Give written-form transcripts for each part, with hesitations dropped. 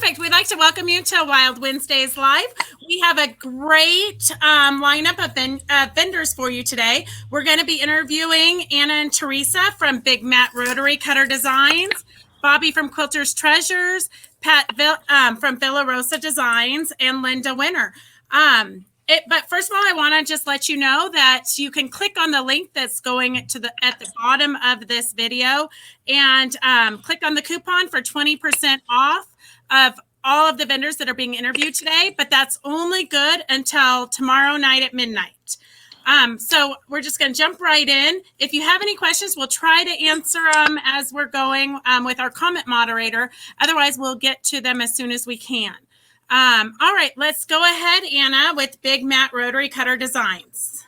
Perfect. We'd like to welcome you to Wild Wednesdays Live. We have a great lineup of vendors for you today. We're going to be interviewing Anna and Teresa from Big Mat Rotary Cutter Designs, Bobbie from Quilters Treasures, Pat from Villa Rosa Designs, and Linda Winter. But first of all, I want to just let you know that you can click on the link that's going at the bottom of this video and click on the coupon for 20% off of all of the vendors that are being interviewed today, but that's only good until tomorrow night at midnight. So we're just going to jump right in. If you have any questions, we'll try to answer them as we're going with our comment moderator. Otherwise, we'll get to them as soon as we can. All right, let's go ahead, Anna, with Big Mat Rotary Cutter Designs.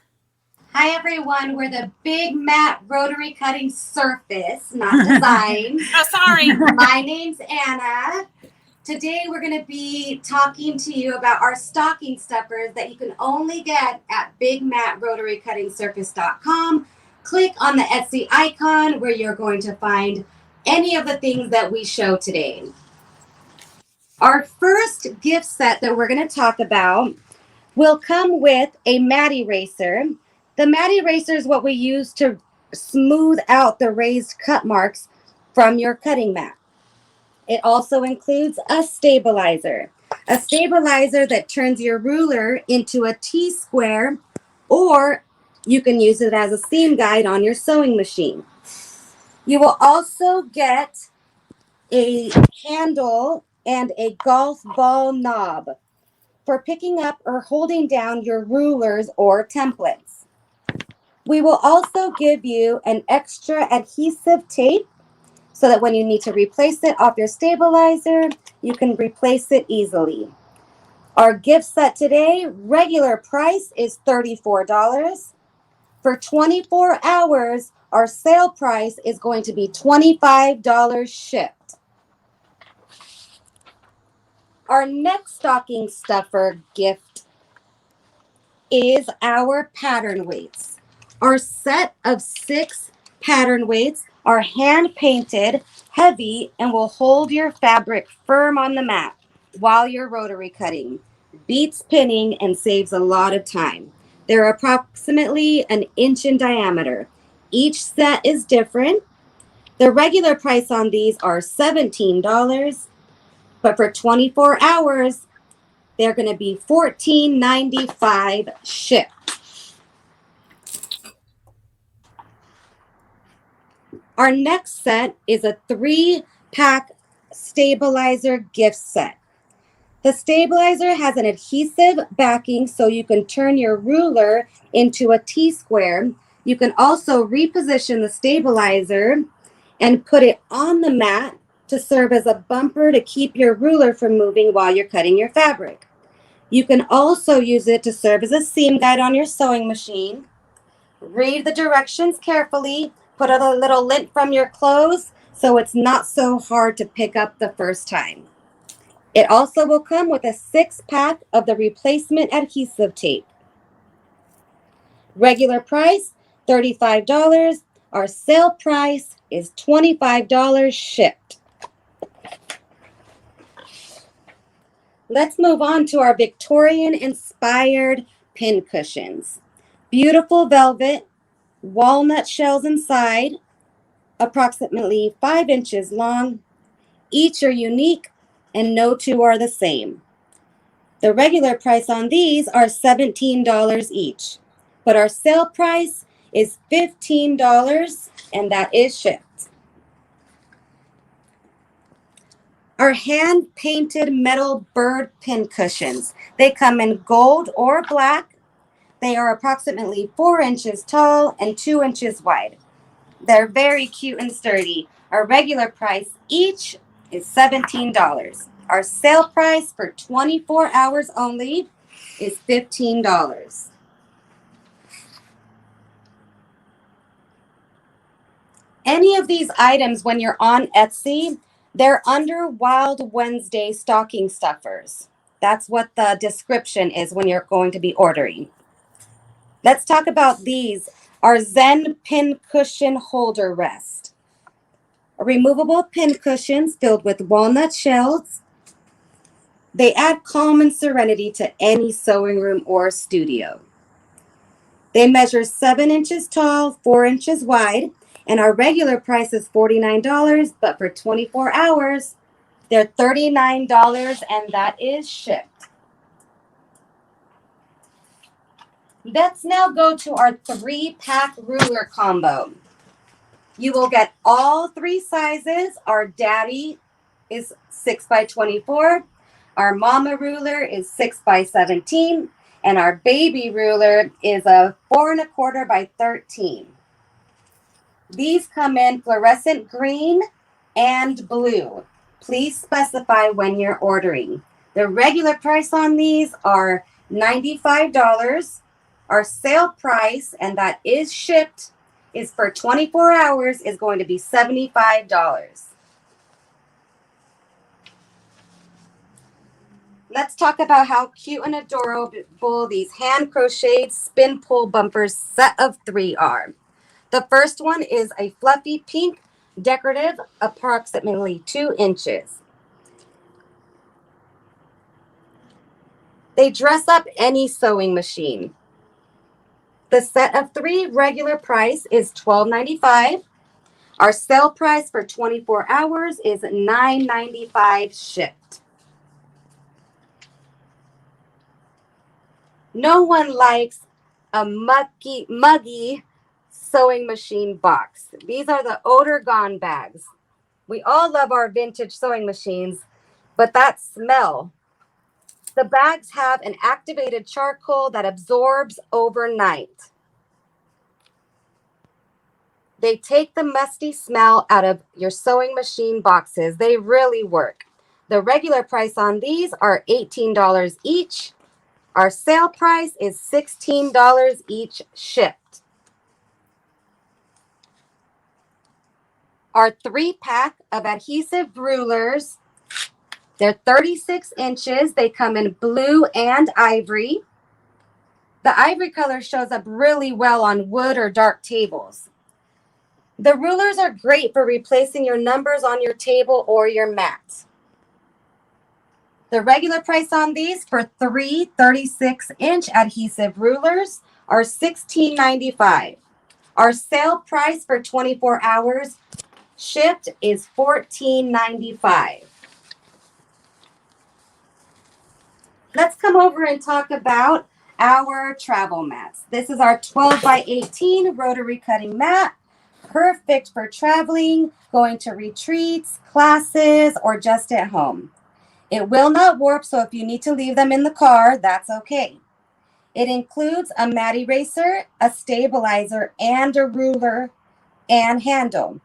Hi, everyone. We're the Big Mat Rotary Cutting Surface, not design. Oh, sorry. My name's Anna. Today, we're going to be talking to you about our stocking stuffers that you can only get at bigmatrotarycuttingsurface.com. Click on the Etsy icon where you're going to find any of the things that we show today. Our first gift set that we're going to talk about will come with a mat eraser. The mat eraser is what we use to smooth out the raised cut marks from your cutting mat. It also includes a stabilizer that turns your ruler into a T-square, or you can use it as a seam guide on your sewing machine. You will also get a handle and a golf ball knob for picking up or holding down your rulers or templates. We will also give you an extra adhesive tape so that when you need to replace it off your stabilizer, you can replace it easily. Our gift set today, regular price is $34. For 24 hours, our sale price is going to be $25 shipped. Our next stocking stuffer gift is our pattern weights. Our set of 6 pattern weights are hand painted, heavy, and will hold your fabric firm on the mat while you're rotary cutting. Beats pinning and saves a lot of time. They're approximately an inch in diameter. Each set is different. The regular price on these are $17, but for 24 hours, they're going to be $14.95 shipped. Our next set is a 3-pack stabilizer gift set. The stabilizer has an adhesive backing so you can turn your ruler into a T-square. You can also reposition the stabilizer and put it on the mat to serve as a bumper to keep your ruler from moving while you're cutting your fabric. You can also use it to serve as a seam guide on your sewing machine. Read the directions carefully. Put a little lint from your clothes so it's not so hard to pick up the first time. It also will come with a 6-pack of the replacement adhesive tape. Regular price, $35. Our sale price is $25 shipped. Let's move on to our Victorian-inspired pin cushions. Beautiful velvet, walnut shells inside, approximately 5 inches long. Each are unique and no two are the same. The regular price on these are $17 each, but our sale price is $15 and that is shipped. Our hand-painted metal bird pin cushions. They come in gold or black. They are approximately 4 inches tall and 2 inches wide. They're very cute and sturdy. Our regular price each is $17. Our sale price for 24 hours only is $15. Any of these items, when you're on Etsy, they're under Wild Wednesday stocking stuffers. That's what the description is when you're going to be ordering. Let's talk about these. Our Zen pin cushion holder rest. Removable pin cushions filled with walnut shells. They add calm and serenity to any sewing room or studio. They measure 7 inches tall, 4 inches wide, and our regular price is $49, but for 24 hours, they're $39, and that is shipped. Let's now go to our 3-pack ruler combo. You will get all 3 sizes. Our daddy is 6 by 24. Our mama ruler is 6 by 17. And our baby ruler is a 4 1/4 by 13. These come in fluorescent green and blue. Please specify when you're ordering. The regular price on these are $95. Our sale price, and that is shipped, is for 24 hours is going to be $75. Let's talk about how cute and adorable these hand crocheted spin pull bumpers set of 3 are. The first one is a fluffy pink decorative, approximately 2 inches. They dress up any sewing machine. The set of 3 regular price is $12.95. Our sale price for 24 hours is $9.95 shipped. No one likes a muggy sewing machine box. These are the odor gone bags. We all love our vintage sewing machines, but that smell. The bags have an activated charcoal that absorbs overnight. They take the musty smell out of your sewing machine boxes. They really work. The regular price on these are $18 each. Our sale price is $16 each shipped. Our 3-pack of adhesive rulers, they're 36 inches. They come in blue and ivory. The ivory color shows up really well on wood or dark tables. The rulers are great for replacing your numbers on your table or your mat. The regular price on these for 3 36-inch adhesive rulers are $16.95. Our sale price for 24 hours shipped is $14.95. Let's come over and talk about our travel mats. This is our 12 by 18 rotary cutting mat. Perfect for traveling, going to retreats, classes, or just at home. It will not warp, so if you need to leave them in the car, that's okay. It includes a mat eraser, a stabilizer, and a ruler and handle.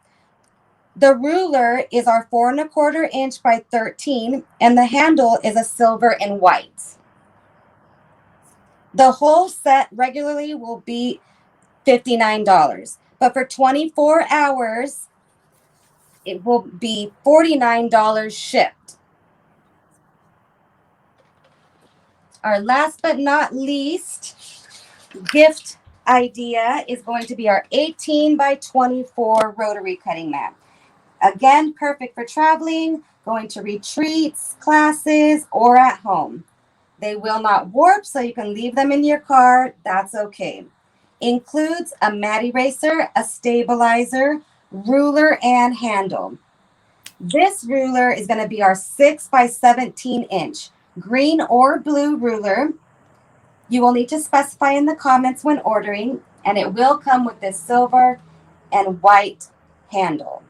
The ruler is our 4 1/4 inch by 13, and the handle is a silver and white. The whole set regularly will be $59, but for 24 hours, it will be $49 shipped. Our last but not least gift idea is going to be our 18 by 24 rotary cutting mat. Again, perfect for traveling, going to retreats, classes, or at home. They will not warp, so you can leave them in your car. That's okay. Includes a mat eraser, a stabilizer, ruler, and handle. This ruler is going to be our 6 by 17 inch green or blue ruler. You will need to specify in the comments when ordering, and it will come with this silver and white handle.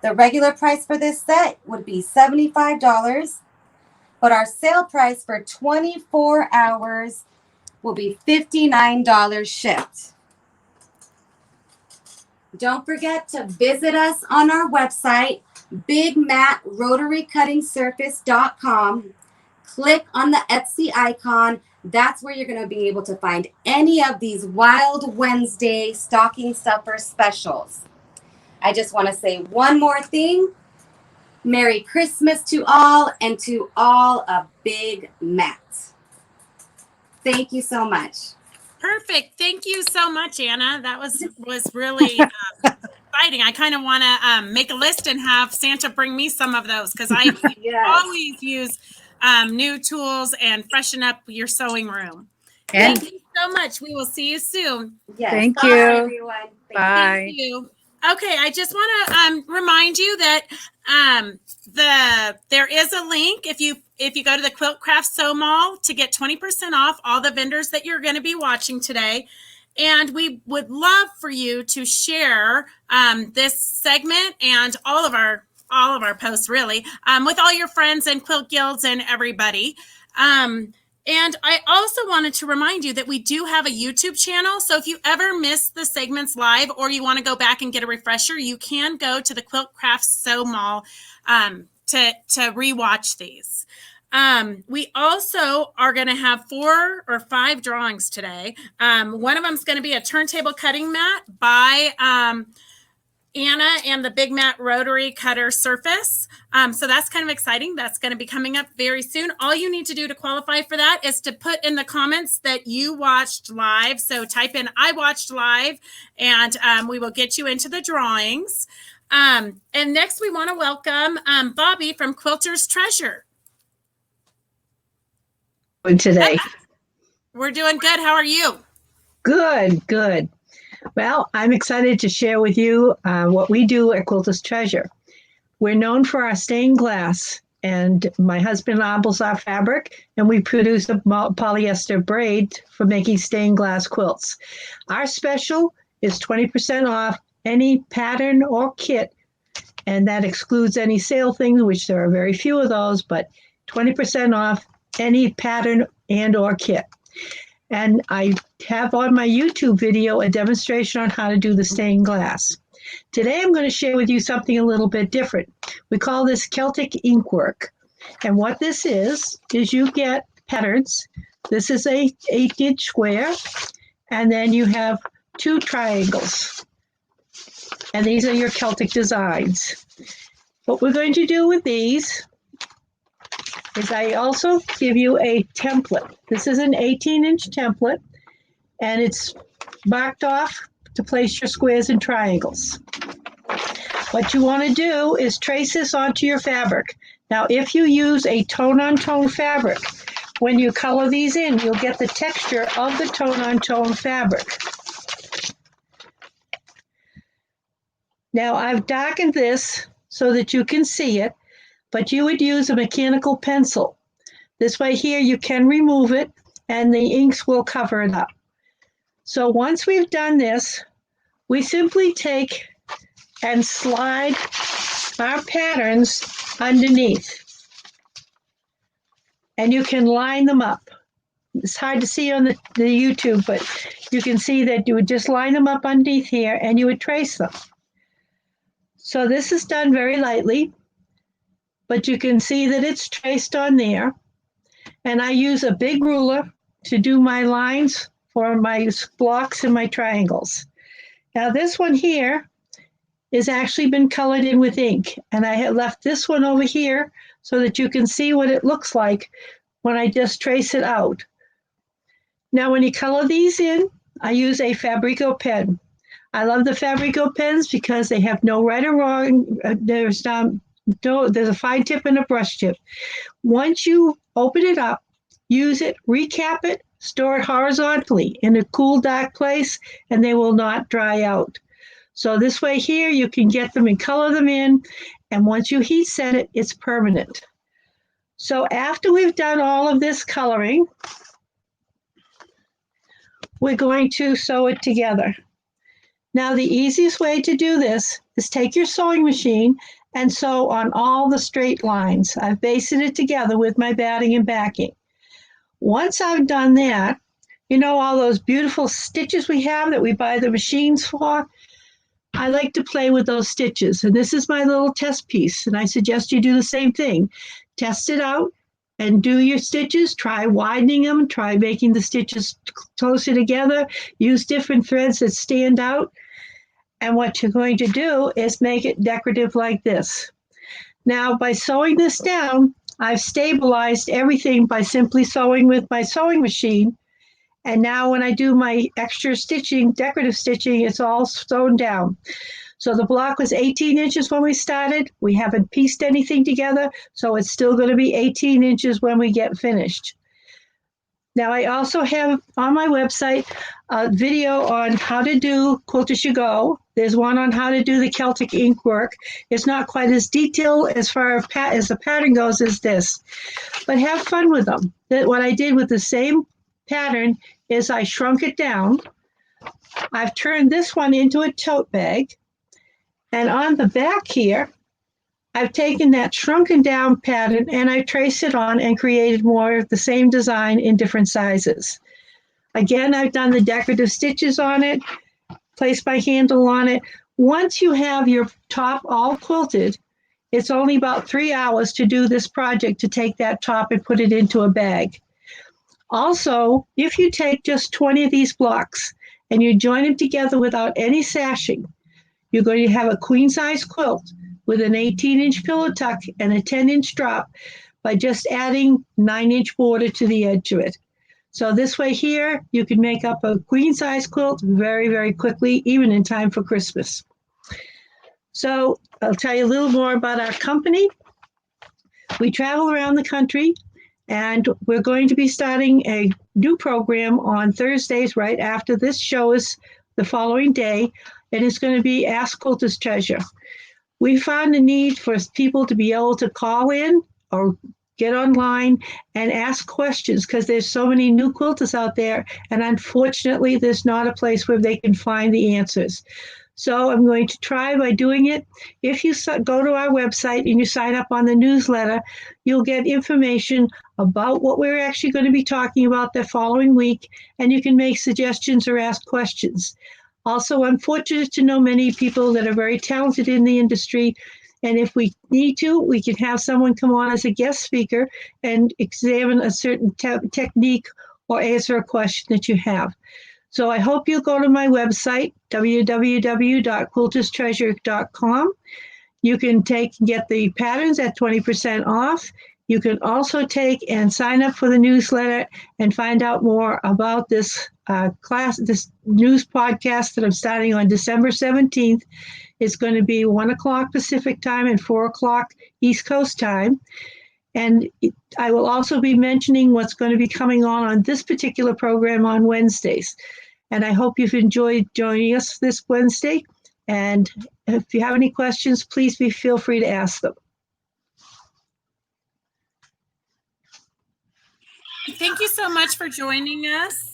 The regular price for this set would be $75, but our sale price for 24 hours will be $59 shipped. Don't forget to visit us on our website, bigmatrotarycuttingsurface.com. Click on the Etsy icon. That's where you're going to be able to find any of these Wild Wednesday stocking stuffer specials. I just want to say one more thing. Merry Christmas to all, and to all a big mat. Thank you so much. Perfect. Thank you so much, Anna. That was really exciting. I kind of want to make a list and have Santa bring me some of those, because I Yes. always use new tools and freshen up your sewing room. And Thank you so much. We will see you soon. Yes. Thank Bye, you. everyone. Bye. Thank you. Okay, I just want to remind you that there is a link if you go to the Quilt Craft Sew Mall to get 20% off all the vendors that you're going to be watching today. And we would love for you to share this segment and all of our posts really with all your friends and quilt guilds and everybody. And I also wanted to remind you that we do have a YouTube channel. So if you ever miss the segments live or you want to go back and get a refresher, you can go to the Quilt Craft Sew Mall to rewatch these. We also are going to have 4 or 5 drawings today. One of them is going to be a turntable cutting mat by Anna and the Big Mat Rotary Cutter Surface. So that's kind of exciting. That's going to be coming up very soon. All you need to do to qualify for that is to put in the comments that you watched live. So type in I watched live and we will get you into the drawings. And next we want to welcome Bobbie from Quilter's Treasure. Today. We're doing good. How are you? Good. Well, I'm excited to share with you what we do at Quilter's Treasure. We're known for our stained glass, and my husband ambles our fabric, and we produce a polyester braid for making stained glass quilts. Our special is 20% off any pattern or kit, and that excludes any sale things, which there are very few of those, but 20% off any pattern and or kit. And I have on my YouTube video a demonstration on how to do the stained glass. Today I'm going to share with you something a little bit different. We call this Celtic ink work. And what this is you get patterns. This is a 8-inch square, and then you have 2 triangles. And these are your Celtic designs. What we're going to do with these is I also give you a template. This is an 18-inch template, and it's marked off to place your squares and triangles. What you want to do is trace this onto your fabric. Now, if you use a tone-on-tone fabric, when you color these in, you'll get the texture of the tone-on-tone fabric. Now, I've darkened this so that you can see it, but you would use a mechanical pencil. This way here, you can remove it, and the inks will cover it up. So once we've done this, we simply take and slide our patterns underneath. And you can line them up. It's hard to see on the YouTube, but you can see that you would just line them up underneath here, and you would trace them. So this is done very lightly, but you can see that it's traced on there. And I use a big ruler to do my lines for my blocks and my triangles. Now this one here has actually been colored in with ink, and I have left this one over here so that you can see what it looks like when I just trace it out. Now when you color these in, I use a Fabrico pen. I love the Fabrico pens because they have no right or wrong. There's a fine tip and a brush tip. Once you open it up, use it, recap it, store it horizontally in a cool, dark place, and they will not dry out. So this way here, you can get them and color them in, and once you heat set it, it's permanent. So after we've done all of this coloring, we're going to sew it together. Now, the easiest way to do this is take your sewing machine and sew on all the straight lines. I've basted it together with my batting and backing. Once I've done that, you know all those beautiful stitches we have that we buy the machines for? I like to play with those stitches, and this is my little test piece, and I suggest you do the same thing. Test it out and do your stitches. Try widening them. Try making the stitches closer together. Use different threads that stand out. And what you're going to do is make it decorative like this. Now, by sewing this down, I've stabilized everything by simply sewing with my sewing machine. And now when I do my extra stitching, decorative stitching, it's all sewn down. So the block was 18 inches when we started. We haven't pieced anything together, so it's still going to be 18 inches when we get finished. Now, I also have on my website a video on how to do Quilt as you go. There's one on how to do the Celtic ink work. It's not quite as detailed as far as the pattern goes as this, but have fun with them. What I did with the same pattern is I shrunk it down. I've turned this one into a tote bag. And on the back here, I've taken that shrunken down pattern and I traced it on and created more of the same design in different sizes. Again, I've done the decorative stitches on it, placed my handle on it. Once you have your top all quilted, it's only about 3 hours to do this project, to take that top and put it into a bag. Also, if you take just 20 of these blocks and you join them together without any sashing, you're going to have a queen size quilt with an 18-inch pillow tuck and a 10-inch drop by just adding 9-inch border to the edge of it. So this way here, you can make up a queen-size quilt very, very quickly, even in time for Christmas. So I'll tell you a little more about our company. We travel around the country, and we're going to be starting a new program on Thursdays right after this show is the following day, and it's going to be Ask Quilters Treasure. We found a need for people to be able to call in or get online and ask questions, because there's so many new quilters out there, and unfortunately there's not a place where they can find the answers. So I'm going to try by doing it. If you go to our website and you sign up on the newsletter, you'll get information about what we're actually going to be talking about the following week, and you can make suggestions or ask questions. Also, I'm fortunate to know many people that are very talented in the industry, and if we need to, we can have someone come on as a guest speaker and examine a certain technique or answer a question that you have. So I hope you'll go to my website, www.quilterstreasure.com. You can get the patterns at 20% off. You can also take and sign up for the newsletter and find out more about this this news podcast that I'm starting on December 17th. It's going to be 1 o'clock Pacific time and 4 o'clock East Coast time. And I will also be mentioning what's going to be coming on this particular program on Wednesdays. And I hope you've enjoyed joining us this Wednesday. And if you have any questions, please feel free to ask them. Thank you so much for joining us,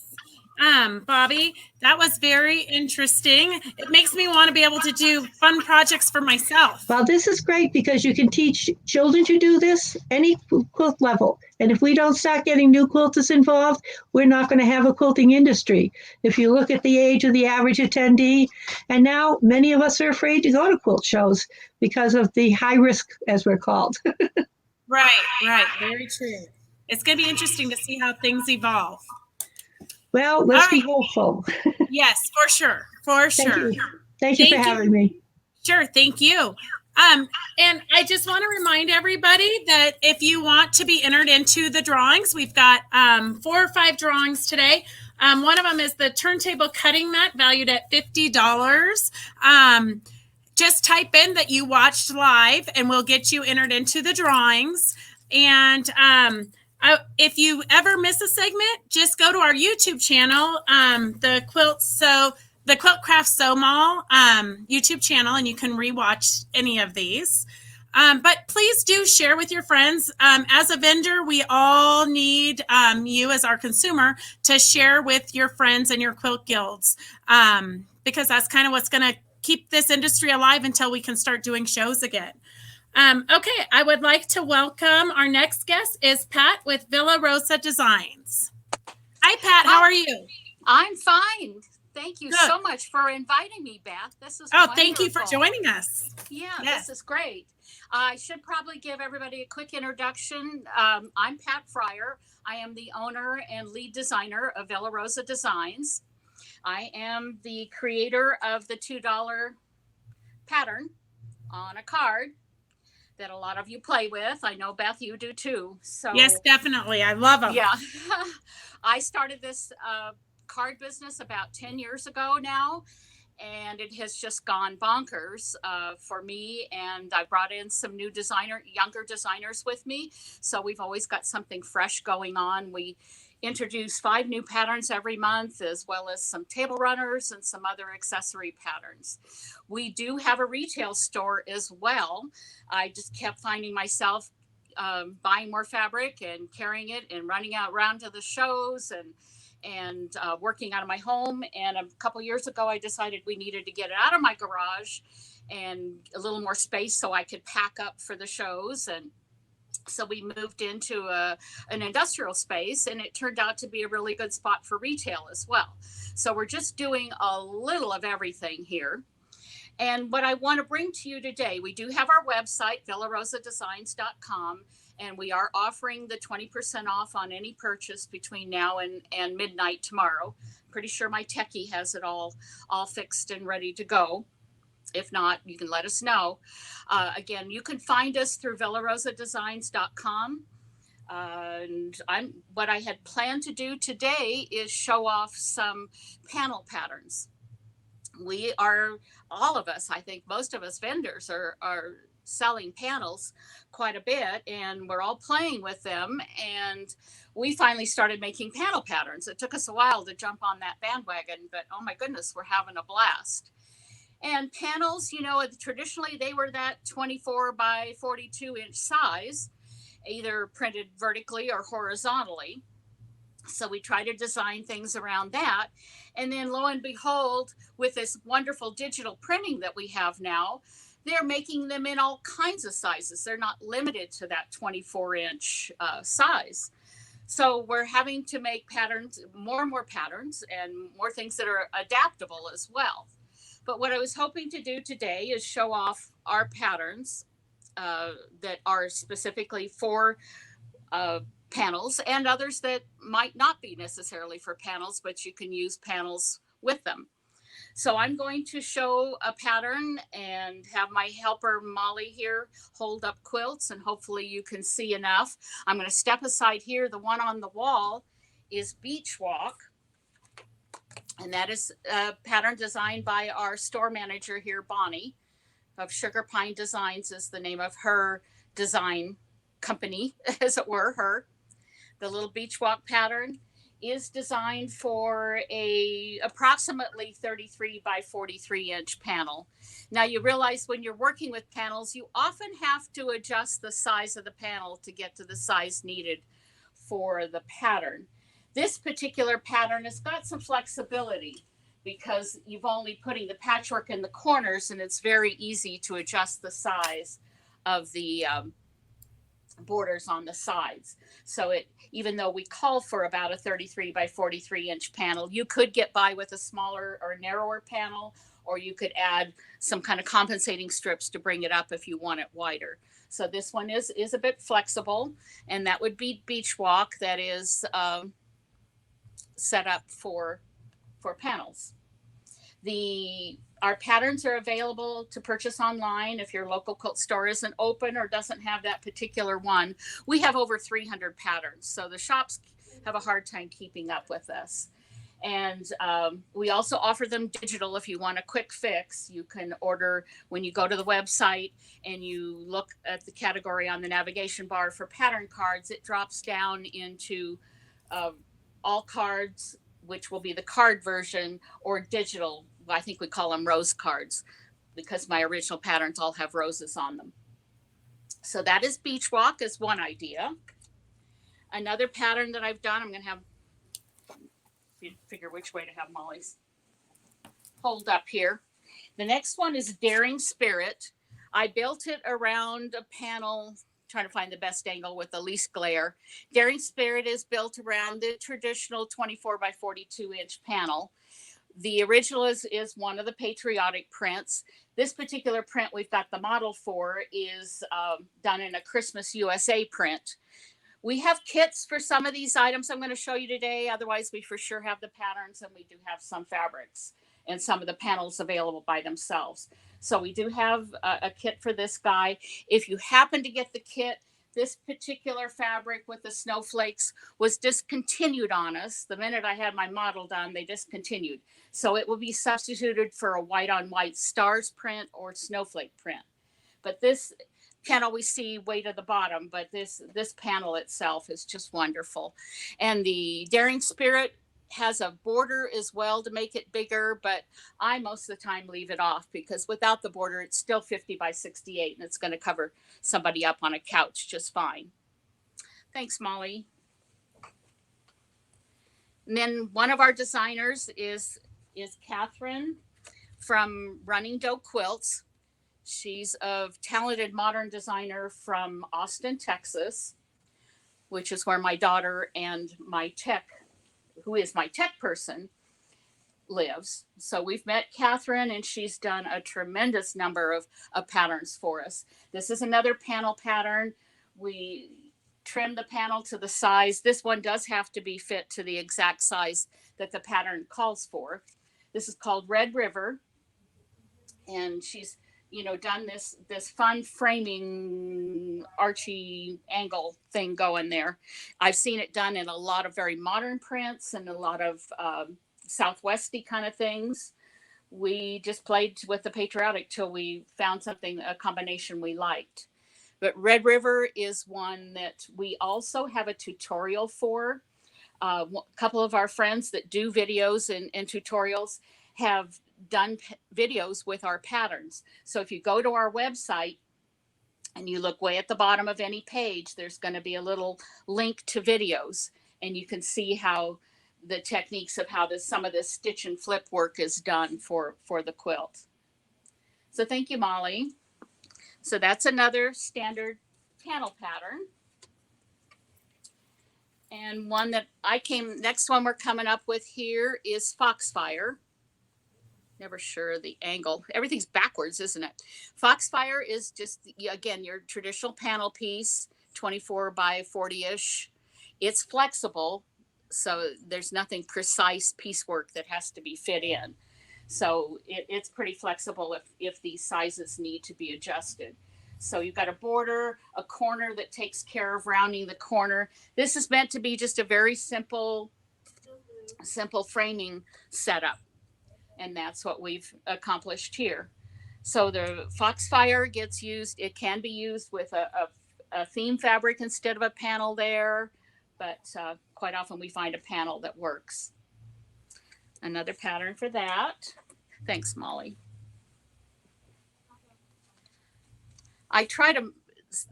Bobbie. That was very interesting. It makes me want to be able to do fun projects for myself. Well, this is great because you can teach children to do this any quilt level. And if we don't start getting new quilters involved, we're not going to have a quilting industry. If you look at the age of the average attendee, and now many of us are afraid to go to quilt shows because of the high risk, as we're called. Right. Very true. It's going to be interesting to see how things evolve. Well, let's be hopeful. Yes, for sure. Thank you for having me. Sure. Thank you. And I just want to remind everybody that if you want to be entered into the drawings, we've got 4 or 5 drawings today. One of them is the turntable cutting mat valued at $50. Just type in that you watched live and we'll get you entered into the drawings. And if you ever miss a segment, just go to our YouTube channel, the Quilt Craft Sew Mall YouTube channel, and you can rewatch any of these. But please do share with your friends. As a vendor, we all need you as our consumer to share with your friends and your quilt guilds, because that's kind of what's going to keep this industry alive until we can start doing shows again. Okay, I would like to welcome our next guest is Pat with Villa Rosa Designs. Hi, Pat. How are you? I'm fine. Thank you so much for inviting me, Beth. This is wonderful. Thank you for joining us. Yeah, yes. This is great. I should probably give everybody a quick introduction. I'm Pat Fryer. I am the owner and lead designer of Villa Rosa Designs. I am the creator of the $2 pattern on a card that a lot of you play with. I know, Beth, you do too. So yes, definitely. I love them. Yeah. I started this card business about 10 years ago now. and it has just gone bonkers for me. And I brought in some new younger designers with me. So we've always got something fresh going on. We introduce 5 new patterns every month, as well as some table runners and some other accessory patterns. We do have a retail store as well. I just kept finding myself buying more fabric and carrying it and running out around to the shows and working out of my home. And a couple years ago, I decided we needed to get it out of my garage and a little more space so I could pack up for the shows. And so we moved into an industrial space, and it turned out to be a really good spot for retail as well. So we're just doing a little of everything here. And what I want to bring to you today, we do have our website, villarosadesigns.com, and we are offering the 20% off on any purchase between now and midnight tomorrow. Pretty sure my techie has it all fixed and ready to go. If not, you can let us know. Again, you can find us through villarosadesigns.com. And what I had planned to do today is show off some panel patterns. We are, all of us, I think most of us vendors are selling panels quite a bit, and we're all playing with them. And we finally started making panel patterns. It took us a while to jump on that bandwagon, but oh my goodness, we're having a blast. And panels, you know, traditionally they were that 24 by 42 inch size, either printed vertically or horizontally. So we try to design things around that. And then lo and behold, with this wonderful digital printing that we have now, they're making them in all kinds of sizes. They're not limited to that 24 inch size. So we're having to make patterns, more and more patterns, and more things that are adaptable as well. But what I was hoping to do today is show off our patterns that are specifically for panels, and others that might not be necessarily for panels, but you can use panels with them. So I'm going to show a pattern and have my helper Molly here hold up quilts, and hopefully you can see enough. I'm going to step aside here. The one on the wall is Beach Walk. And that is a pattern designed by our store manager here, Bonnie, of Sugar Pine Designs is the name of her design company, as it were, The little beach walk pattern is designed for a approximately 33 by 43 inch panel. Now you realize when you're working with panels, you often have to adjust the size of the panel to get to the size needed for the pattern. This particular pattern has got some flexibility because you've only putting the patchwork in the corners, and it's very easy to adjust the size of the borders on the sides. So even though we call for about a 33 by 43 inch panel, you could get by with a smaller or narrower panel, or you could add some kind of compensating strips to bring it up if you want it wider. So this one is a bit flexible, and that would be Beach Walk, that is set up for panels. Our patterns are available to purchase online if your local quilt store isn't open or doesn't have that particular one. We have over 300 patterns, so the shops have a hard time keeping up with us. And we also offer them digital if you want a quick fix. You can order when you go to the website and you look at the category on the navigation bar for pattern cards. It drops down into all cards, which will be the card version, or digital. I think we call them rose cards because my original patterns all have roses on them. So that is Beach Walk is one idea. Another pattern that I've done, I'm going to have figure which way to have Molly's hold up here. The next one is Daring Spirit. I built it around a panel, trying to find the best angle with the least glare. Daring Spirit is built around the traditional 24 by 42 inch panel. The original is one of the patriotic prints. This particular print we've got the model for is done in a Christmas USA print. We have kits for some of these items I'm going to show you today. Otherwise, we for sure have the patterns, and we do have some fabrics and some of the panels available by themselves. So we do have a kit for this guy. If you happen to get the kit, This particular fabric with the snowflakes was discontinued on us. The minute I had my model done, they discontinued. So it will be substituted for a white on white stars print or snowflake print. But this, can't always see way to the bottom, but this panel itself is just wonderful. And the Daring Spirit has a border as well to make it bigger, but I most of the time leave it off because without the border, it's still 50 by 68 and it's going to cover somebody up on a couch just fine. Thanks, Molly. And then one of our designers is Catherine from Running Doe Quilts. She's a talented modern designer from Austin, Texas, which is where my daughter and my tech, who is my tech person, lives. So we've met Catherine and she's done a tremendous number of patterns for us. This is another panel pattern. We trim the panel to the size. This one does have to be fit to the exact size that the pattern calls for. This is called Red River. And she's, done this fun framing archy angle thing going there. I've seen it done in a lot of very modern prints and a lot of Southwesty kind of things. We just played with the patriotic till we found a combination we liked. But Red River is one that we also have a tutorial for. A couple of our friends that do videos and tutorials have done videos with our patterns. So if you go to our website and you look way at the bottom of any page, there's going to be a little link to videos and you can see how the techniques of how some of this stitch and flip work is done for the quilt. So thank you, Molly. So that's another standard panel pattern. And one that next one we're coming up with here is Foxfire. Never sure the angle. Everything's backwards, isn't it? Foxfire is just, again, your traditional panel piece, 24 by 40-ish. It's flexible, so there's nothing precise piecework that has to be fit in. So it's pretty flexible if these sizes need to be adjusted. So you've got a border, a corner that takes care of rounding the corner. This is meant to be just a very simple framing setup. And that's what we've accomplished here. So the Foxfire gets used. It can be used with a theme fabric instead of a panel there, but quite often we find a panel that works. Another pattern for that. Thanks, Molly. I try to,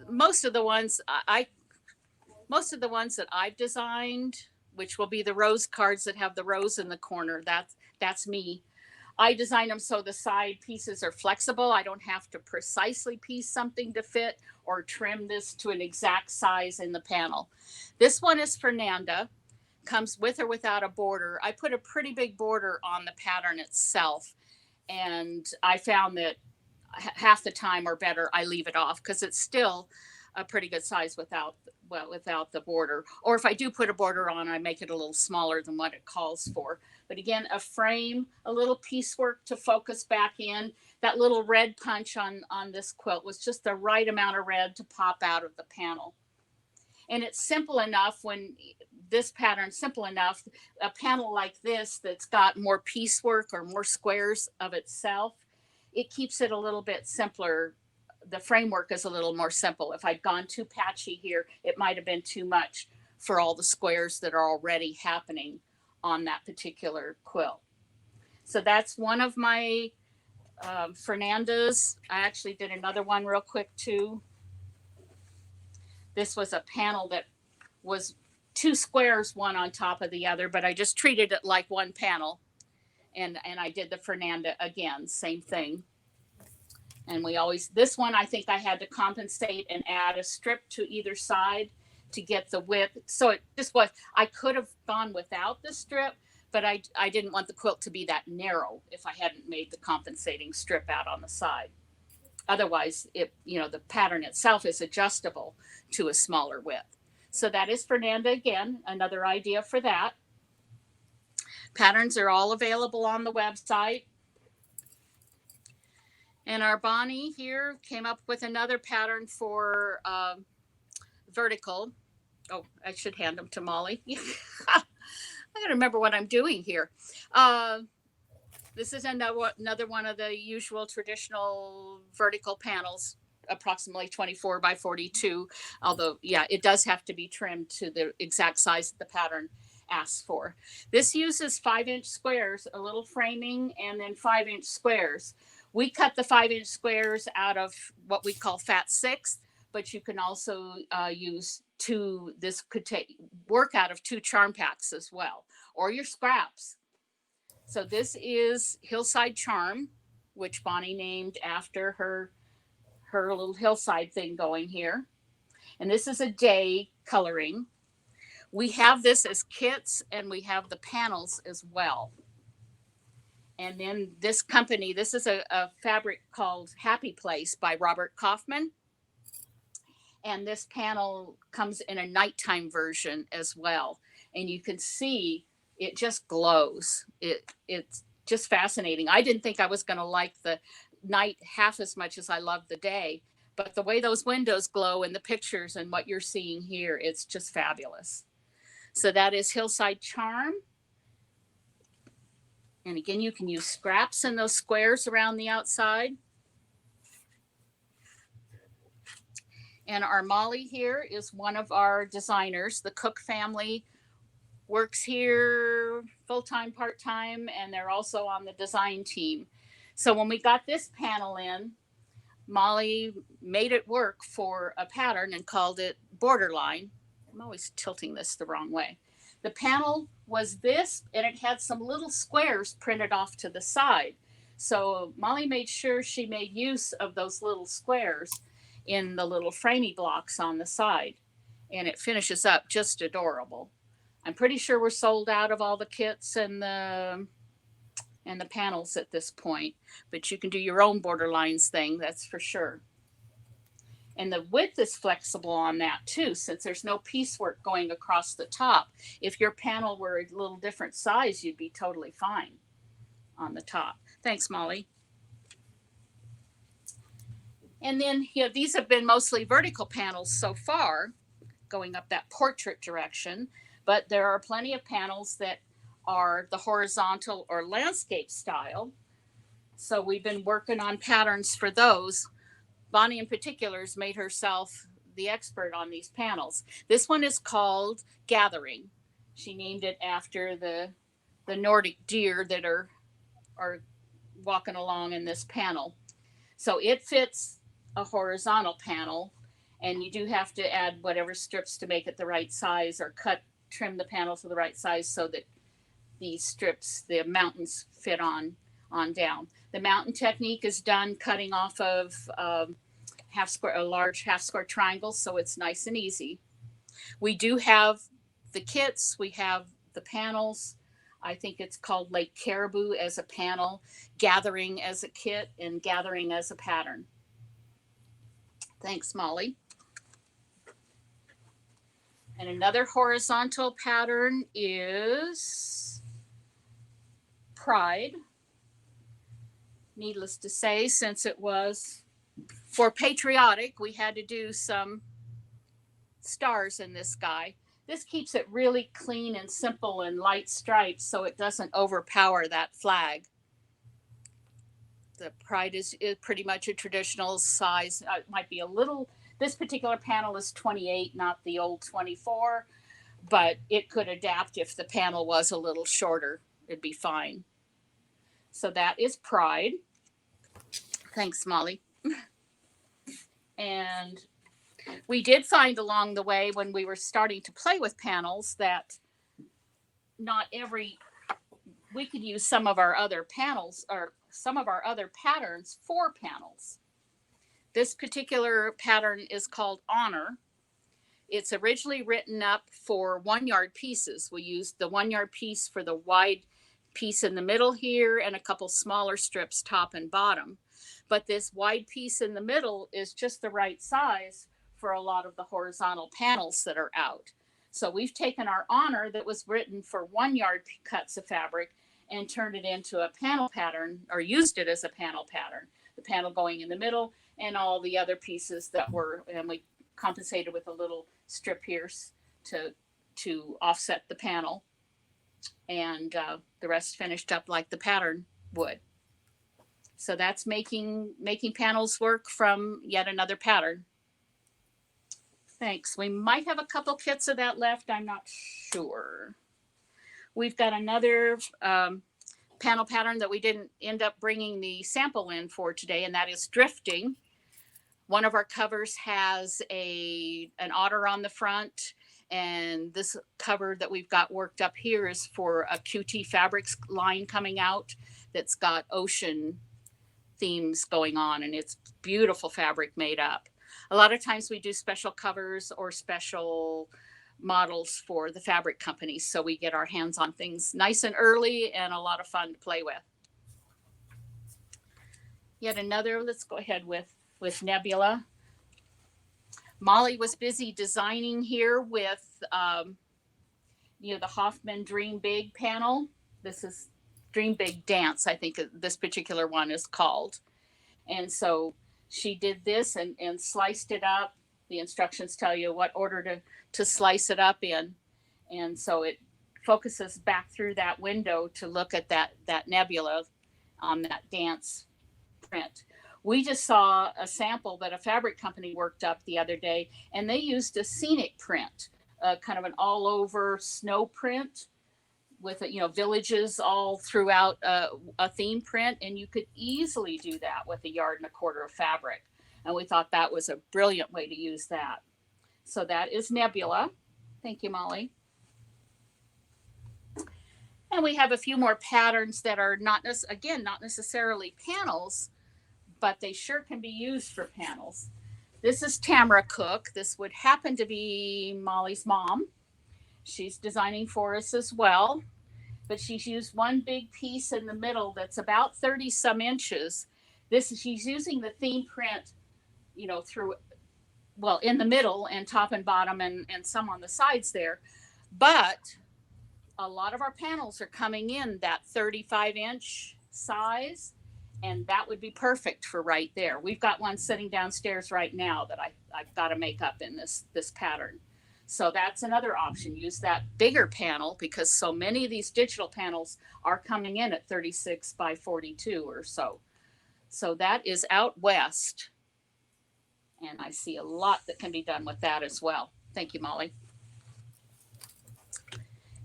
most of the ones that I've designed, which will be the rose cards that have the rose in the corner, that's me. I design them so the side pieces are flexible. I don't have to precisely piece something to fit or trim this to an exact size in the panel. This one is Fernanda, comes with or without a border. I put a pretty big border on the pattern itself, and I found that half the time or better, I leave it off because it's still a pretty good size without the border. Or if I do put a border on, I make it a little smaller than what it calls for. But again, a frame, a little piecework to focus back in. That little red punch on this quilt was just the right amount of red to pop out of the panel. And it's simple enough simple enough, a panel like this that's got more piecework or more squares of itself, it keeps it a little bit simpler. The framework is a little more simple. If I'd gone too patchy here, it might have been too much for all the squares that are already happening on that particular quilt. So that's one of my Fernanda's. I actually did another one real quick too. This was a panel that was two squares, one on top of the other, but I just treated it like one panel. And I did the Fernanda again, same thing. And this one, I think I had to compensate and add a strip to either side to get the width. So it just was, I could have gone without the strip, but I didn't want the quilt to be that narrow if I hadn't made the compensating strip out on the side. Otherwise, the pattern itself is adjustable to a smaller width. So that is Fernanda again, another idea for that. Patterns are all available on the website. And our Bonnie here came up with another pattern for vertical. Oh, I should hand them to Molly. I gotta remember what I'm doing here. This is another one of the usual traditional vertical panels, approximately 24 by 42. Although, yeah, it does have to be trimmed to the exact size that the pattern asks for. This uses 5-inch squares, a little framing, and then 5-inch squares. We cut the 5-inch squares out of what we call fat 6, but you can also use two. This could work out of 2 charm packs as well, or your scraps. So this is Hillside Charm, which Bonnie named after her little hillside thing going here. And this is a day coloring. We have this as kits, and we have the panels as well. And then this company, this is a fabric called Happy Place by Robert Kaufman. And this panel comes in a nighttime version as well. And you can see it just glows. It's just fascinating. I didn't think I was going to like the night half as much as I love the day, but the way those windows glow in the pictures and what you're seeing here, it's just fabulous. So that is Hillside Charm. And again, you can use scraps in those squares around the outside. And our Molly here is one of our designers. The Cook family works here full-time, part-time, and they're also on the design team. So when we got this panel in, Molly made it work for a pattern and called it Borderline. I'm always tilting this the wrong way. The panel was this, and it had some little squares printed off to the side. So Molly made sure she made use of those little squares in the little framey blocks on the side. And it finishes up just adorable. I'm pretty sure we're sold out of all the kits and the panels at this point, but you can do your own borderlines thing, that's for sure. And the width is flexible on that too, since there's no piecework going across the top. If your panel were a little different size, you'd be totally fine on the top. Thanks, Molly. And then, these have been mostly vertical panels so far, going up that portrait direction, but there are plenty of panels that are the horizontal or landscape style. So we've been working on patterns for those. Bonnie in particular has made herself the expert on these panels. This one is called Gathering. She named it after the Nordic deer that are walking along in this panel. So it fits a horizontal panel, and you do have to add whatever strips to make it the right size, or trim the panel to the right size so that these strips, the mountains, fit on down. The mountain technique is done cutting off of a large half square triangle, so it's nice and easy. We do have the kits, we have the panels. I think it's called Lake Caribou as a panel, Gathering as a kit, and Gathering as a pattern. Thanks, Molly. And another horizontal pattern is Pride. Needless to say, since it was for patriotic, we had to do some stars in this guy. This keeps it really clean and simple and light stripes so it doesn't overpower that flag. The Pride is pretty much a traditional size. It might be a little, this particular panel is 28, not the old 24, but it could adapt if the panel was a little shorter. It'd be fine. So that is Pride. Thanks, Molly. And we did find along the way when we were starting to play with panels that we could use some of our other panels or some of our other patterns for panels. This particular pattern is called Honor. It's originally written up for 1-yard pieces. We used the 1-yard piece for the wide piece in the middle here and a couple smaller strips top and bottom. But this wide piece in the middle is just the right size for a lot of the horizontal panels that are out. So we've taken our Honor that was written for 1-yard cuts of fabric and turned it into a panel pattern, or used it as a panel pattern. The panel going in the middle and all the other pieces that were, and we compensated with a little strip here to offset the panel, and the rest finished up like the pattern would. So that's making panels work from yet another pattern. Thanks. We might have a couple kits of that left. I'm not sure. We've got another panel pattern that we didn't end up bringing the sample in for today, and that is drifting. One of our covers has an otter on the front, and this cover that we've got worked up here is for a QT Fabrics line coming out that's got ocean themes going on, and it's beautiful fabric made up. A lot of times we do special covers or special models for the fabric companies, so we get our hands on things nice and early and a lot of fun to play with. Yet another, let's go ahead with Nebula. Molly was busy designing here with the Hoffman Dream Big panel. This is Dream Big Dance, I think this particular one is called. And so she did this and sliced it up. The instructions tell you what order to slice it up in. And so it focuses back through that window to look at that nebula on that dance print. We just saw a sample that a fabric company worked up the other day, and they used a scenic print, kind of an all over snow print with villages all throughout a theme print, and you could easily do that with 1.25 yards of fabric. And we thought that was a brilliant way to use that. So that is Nebula. Thank you, Molly. And we have a few more patterns that are not necessarily panels, but they sure can be used for panels. This is Tamara Cook. This would happen to be Molly's mom. She's designing for us as well, but she's used one big piece in the middle that's about 30 some inches. She's using the theme print, in the middle and top and bottom and some on the sides there. But a lot of our panels are coming in that 35-inch size, and that would be perfect for right there. We've got one sitting downstairs right now that I've got to make up in this pattern. So that's another option. Use that bigger panel because so many of these digital panels are coming in at 36 by 42 or so. So that is out west. And I see a lot that can be done with that as well. Thank you, Molly.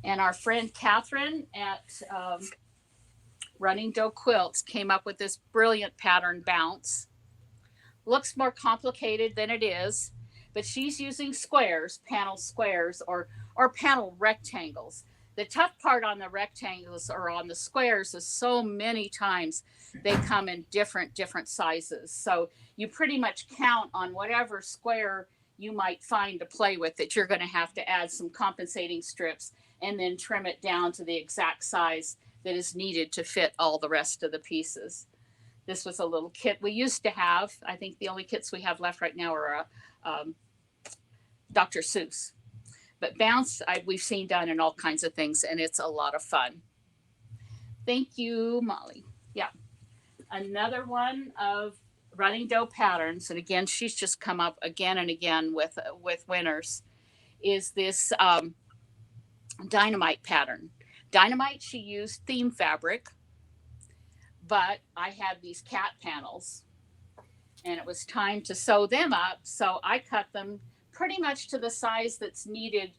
And our friend Catherine at Running Doe Quilts came up with this brilliant pattern bounce. Looks more complicated than it is, but she's using squares, panel squares, or panel rectangles. The tough part on the rectangles or on the squares is so many times they come in different sizes. So you pretty much count on whatever square you might find to play with that you're going to have to add some compensating strips and then trim it down to the exact size that is needed to fit all the rest of the pieces. This was a little kit we used to have. I think the only kits we have left right now are Dr. Seuss. But bounce, we've seen done in all kinds of things, and it's a lot of fun. Thank you, Molly. Yeah. Another one of Running Doe patterns, and again, she's just come up again and again with winners, is this Dynamite pattern. Dynamite, she used theme fabric, but I had these cat panels, and it was time to sew them up, so I cut them pretty much to the size that's needed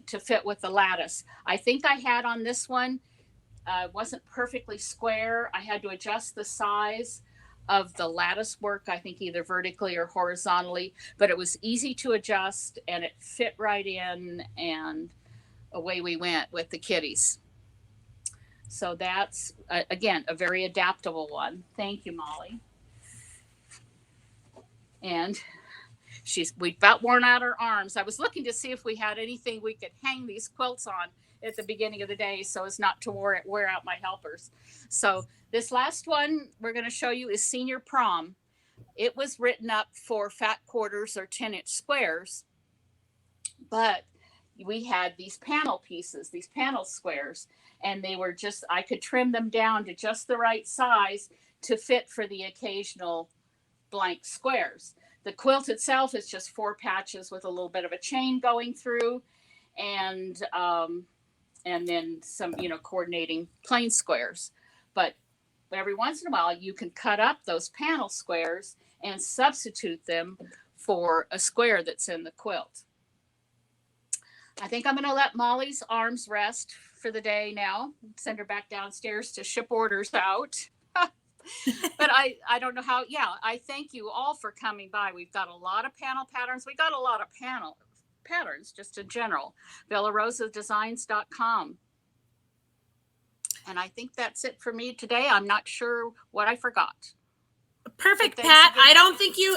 to fit with the lattice. I think I had on this one, wasn't perfectly square. I had to adjust the size of the lattice work, I think either vertically or horizontally, but it was easy to adjust and it fit right in, and away we went with the kitties. So that's, again, a very adaptable one. Thank you, Molly. And we about worn out our arms. I was looking to see if we had anything we could hang these quilts on at the beginning of the day so as not to wear out my helpers. So this last one we're going to show you is Senior Prom. It was written up for fat quarters or 10-inch squares, but we had these panel pieces, these panel squares, and they were just, I could trim them down to just the right size to fit for the occasional blank squares. The quilt itself is just 4 patches with a little bit of a chain going through, and then some, coordinating plain squares. But every once in a while, you can cut up those panel squares and substitute them for a square that's in the quilt. I think I'm going to let Molly's arms rest for the day now. Send her back downstairs to ship orders out. But I don't know how. Yeah, I thank you all for coming by. We've got a lot of panel patterns. We got a lot of panel patterns just in general. VellaRosaDesigns.com. And I think that's it for me today. I'm not sure what I forgot. Perfect, Pat. I don't think you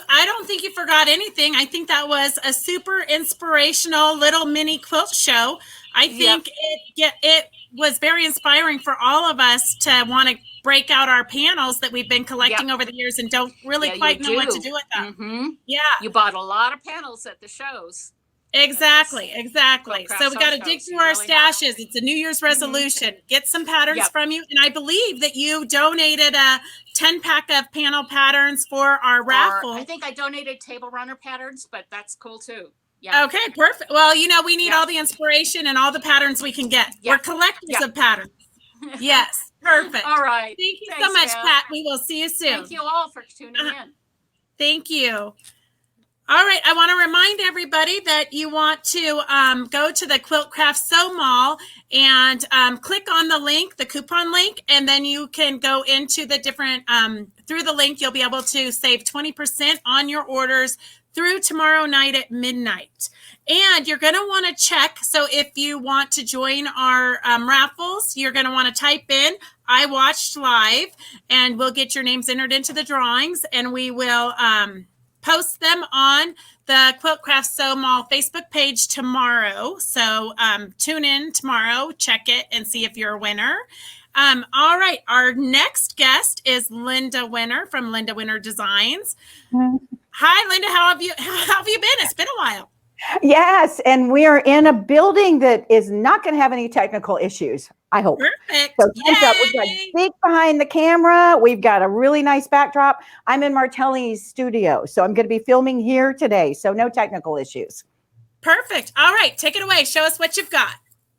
forgot anything. I think that was a super inspirational little mini quilt show. I think it was very inspiring for all of us to want to break out our panels that we've been collecting over the years and don't really quite know what to do with them. Mm-hmm. Yeah. You bought a lot of panels at the shows. Exactly. So we got to dig through our stashes. It's a New Year's resolution. Get some patterns from you. And I believe that you donated a 10-pack of panel patterns for our raffle. I think I donated table runner patterns, but that's cool too. Yeah. Okay, perfect. Well, we need all the inspiration and all the patterns we can get. We're collectors of patterns. Yes, perfect. All right. Thank you so much, Pat. We will see you soon. Thank you all for tuning in. Thank you. All right, I want to remind everybody that you want to go to the Quilt Craft Sew Mall and click on the link, the coupon link, and then you can go into the different, through the link, you'll be able to save 20% on your orders through tomorrow night at midnight. And you're going to want to check. So if you want to join our raffles, you're going to want to type in, I watched live, and we'll get your names entered into the drawings, and we will post them on the Quilt Craft Sew Mall Facebook page tomorrow. So tune in tomorrow, check it, and see if you're a winner. All right, our next guest is Linda Winter from Linda Winter Designs. Hi, Linda. How have you been? It's been a while. Yes, and we are in a building that is not going to have any technical issues, I hope. Perfect. So we've got Zeke behind the camera. We've got a really nice backdrop. I'm in Martelli's studio, so I'm going to be filming here today, so no technical issues. Perfect. All right, take it away. Show us what you've got.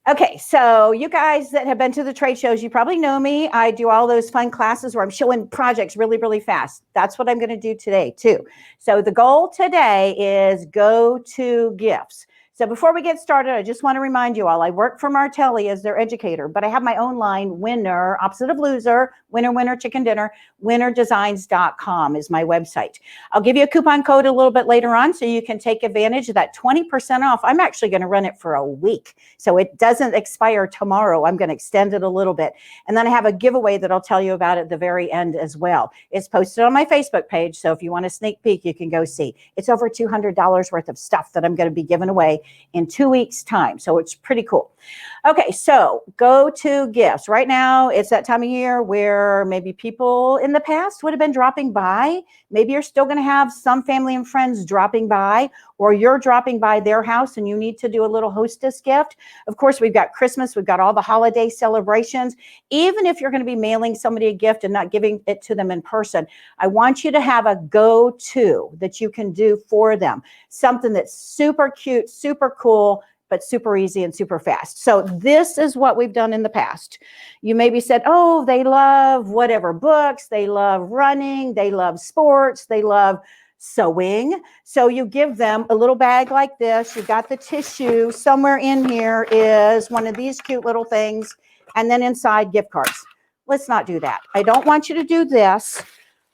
Okay, so you guys that have been to the trade shows, you probably know me. I do all those fun classes where I'm showing projects really, really fast. That's what I'm going to do today too. So the goal today is go to gifts. So before we get started, I just want to remind you all, I work for Martelli as their educator, but I have my own line, winner, opposite of loser, winner, winner, chicken dinner, winnerdesigns.com is my website. I'll give you a coupon code a little bit later on so you can take advantage of that 20% off. I'm actually going to run it for a week, so it doesn't expire tomorrow. I'm going to extend it a little bit. And then I have a giveaway that I'll tell you about at the very end as well. It's posted on my Facebook page, so if you want a sneak peek, you can go see. It's over $200 worth of stuff that I'm going to be giving away in 2 weeks' time. So it's pretty cool. Okay, so go to gifts. Right now, it's that time of year where maybe people in the past would have been dropping by. Maybe you're still going to have some family and friends dropping by, or you're dropping by their house and you need to do a little hostess gift. Of course, we've got Christmas. We've got all the holiday celebrations. Even if you're going to be mailing somebody a gift and not giving it to them in person, I want you to have a go-to that you can do for them. Something that's super cute, super cool, but super easy and super fast. So this is what we've done in the past. You maybe said, oh, they love whatever books, they love running, they love sports, they love sewing. So you give them a little bag like this. You've got the tissue. Somewhere in here is one of these cute little things. And then inside, gift cards. Let's not do that. I don't want you to do this.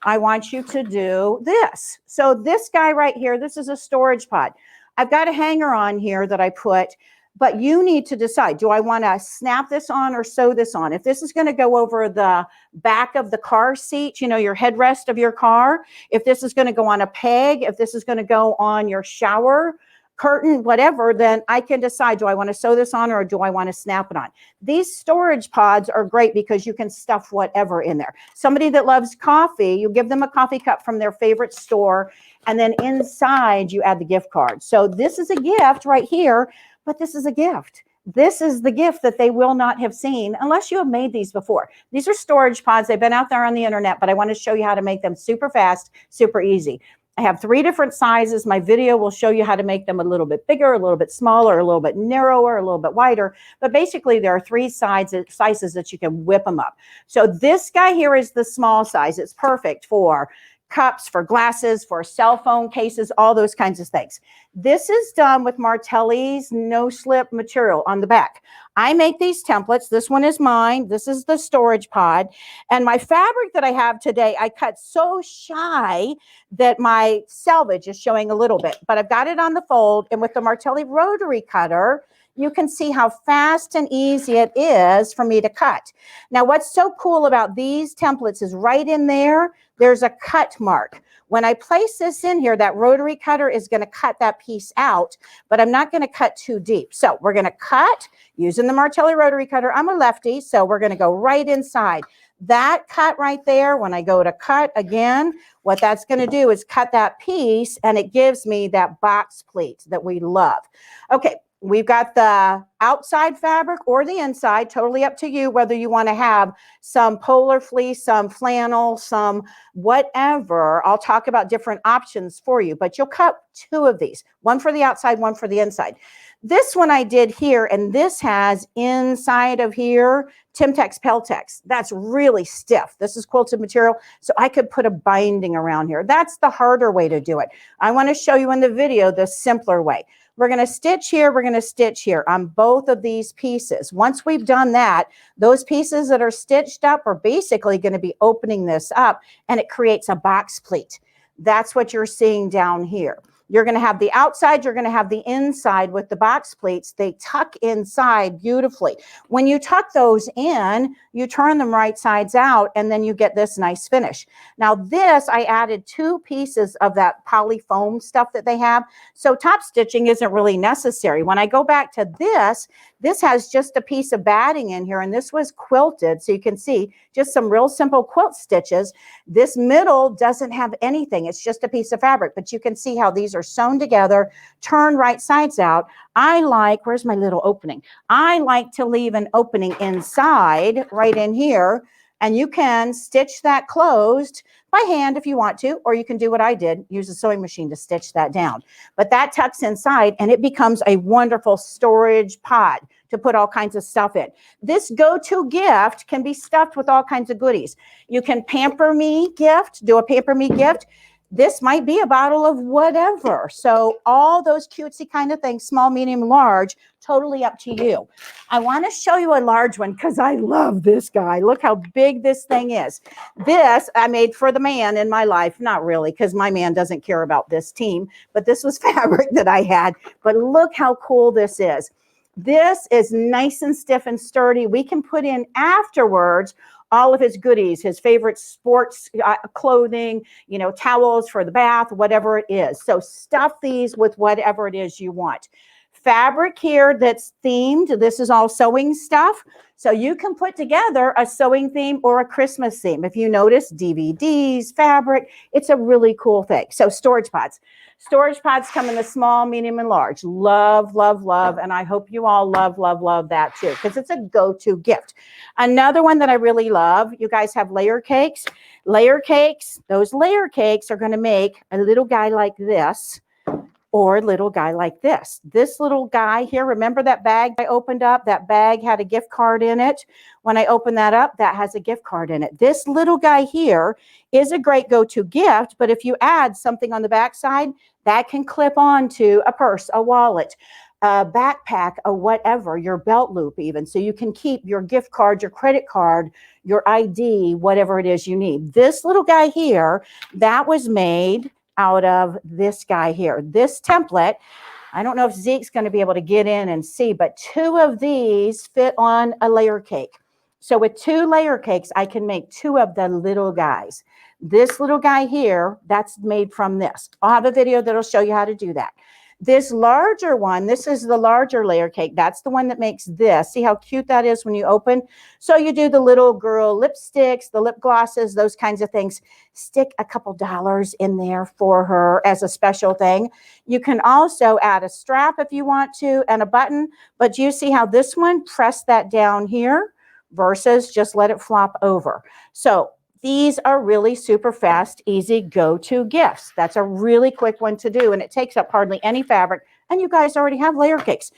I want you to do this. So this guy right here, this is a storage pod. I've got a hanger on here that I put, but you need to decide, do I want to snap this on or sew this on? If this is going to go over the back of the car seat, you know, your headrest of your car, if this is going to go on a peg, if this is going to go on your shower curtain, whatever, then I can decide, do I want to sew this on or do I want to snap it on? These storage pods are great because you can stuff whatever in there. Somebody that loves coffee, you give them a coffee cup from their favorite store, and then inside you add the gift card. So this is a gift right here, but this is a gift. This is the gift that they will not have seen unless you have made these before. These are storage pods. They've been out there on the internet, but I want to show you how to make them super fast, super easy. I have 3 different sizes. My video will show you how to make them a little bit bigger, a little bit smaller, a little bit narrower, a little bit wider. But basically, there are 3 sizes that you can whip them up. So this guy here is the small size. It's perfect for cups, for glasses, for cell phone cases, all those kinds of things. This is done with Martelli's no-slip material on the back. I make these templates. This one is mine. This is the storage pod. And my fabric that I have today, I cut so shy that my selvage is showing a little bit. But I've got it on the fold. And with the Martelli rotary cutter, you can see how fast and easy it is for me to cut. Now, what's so cool about these templates is right in there, there's a cut mark. When I place this in here, that rotary cutter is going to cut that piece out, but I'm not going to cut too deep. So we're going to cut using the Martelli rotary cutter. I'm a lefty, so we're going to go right inside. That cut right there, when I go to cut again, what that's going to do is cut that piece, and it gives me that box pleat that we love. Okay. We've got the outside fabric or the inside, totally up to you whether you want to have some polar fleece, some flannel, some whatever. I'll talk about different options for you, but you'll cut 2 of these, one for the outside, one for the inside. This one I did here, and this has inside of here Timtex Peltex. That's really stiff. This is quilted material, so I could put a binding around here. That's the harder way to do it. I want to show you in the video the simpler way. We're going to stitch here. We're going to stitch here on both of these pieces. Once we've done that, those pieces that are stitched up are basically going to be opening this up, and it creates a box pleat. That's what you're seeing down here. You're going to have the outside, you're going to have the inside with the box pleats. They tuck inside beautifully. When you tuck those in, you turn them right sides out, and then you get this nice finish. Now this, I added 2 pieces of that poly foam stuff that they have. So top stitching isn't really necessary. When I go back to this has just a piece of batting in here, and this was quilted. So you can see just some real simple quilt stitches. This middle doesn't have anything. It's just a piece of fabric, but you can see how these are sewn together, turn right sides out. I like, where's my little opening? I like to leave an opening inside right in here, and you can stitch that closed by hand if you want to, or you can do what I did, use a sewing machine to stitch that down. But that tucks inside, and it becomes a wonderful storage pod to put all kinds of stuff in. This go-to gift can be stuffed with all kinds of goodies. You can pamper me gift, do a pamper me gift. This might be a bottle of whatever. So all those cutesy kind of things, small, medium, large, totally up to you. I want to show you a large one because I love this guy. Look how big this thing is. This I made for the man in my life. Not really, because my man doesn't care about this team, but this was fabric that I had. But look how cool this is. This is nice and stiff and sturdy. We can put in afterwards all of his goodies, his favorite sports clothing, you know, towels for the bath, whatever it is. So stuff these with whatever it is you want. Fabric here that's themed. This is all sewing stuff. So you can put together a sewing theme or a Christmas theme. If you notice, DVDs, fabric, it's a really cool thing. So storage pods. Storage pods come in the small, medium, and large. Love, love, love. And I hope you all love, love, love that too, because it's a go-to gift. Another one that I really love, you guys have layer cakes. Layer cakes, those layer cakes are going to make a little guy like this, or a little guy like this. This little guy here, remember that bag I opened up? That bag had a gift card in it. When I open that up, that has a gift card in it. This little guy here is a great go-to gift, but if you add something on the back side, that can clip on to a purse, a wallet, a backpack, a whatever, your belt loop even. So you can keep your gift card, your credit card, your ID, whatever it is you need. This little guy here, that was made out of this guy here. This template, I don't know if Zeke's going to be able to get in and see, but 2 of these fit on a layer cake. So with 2 layer cakes, I can make 2 of the little guys. This little guy here, that's made from this. I'll have a video that'll show you how to do that. This larger one, this is the larger layer cake. That's the one that makes this. See how cute that is when you open? So you do the little girl lipsticks, the lip glosses, those kinds of things. Stick a couple dollars in there for her as a special thing. You can also add a strap if you want to and a button. But you see how this one, press that down here versus just let it flop over. So These are really super fast, easy go-to gifts. That's a really quick one to do, and it takes up hardly any fabric, and you guys already have layer cakes.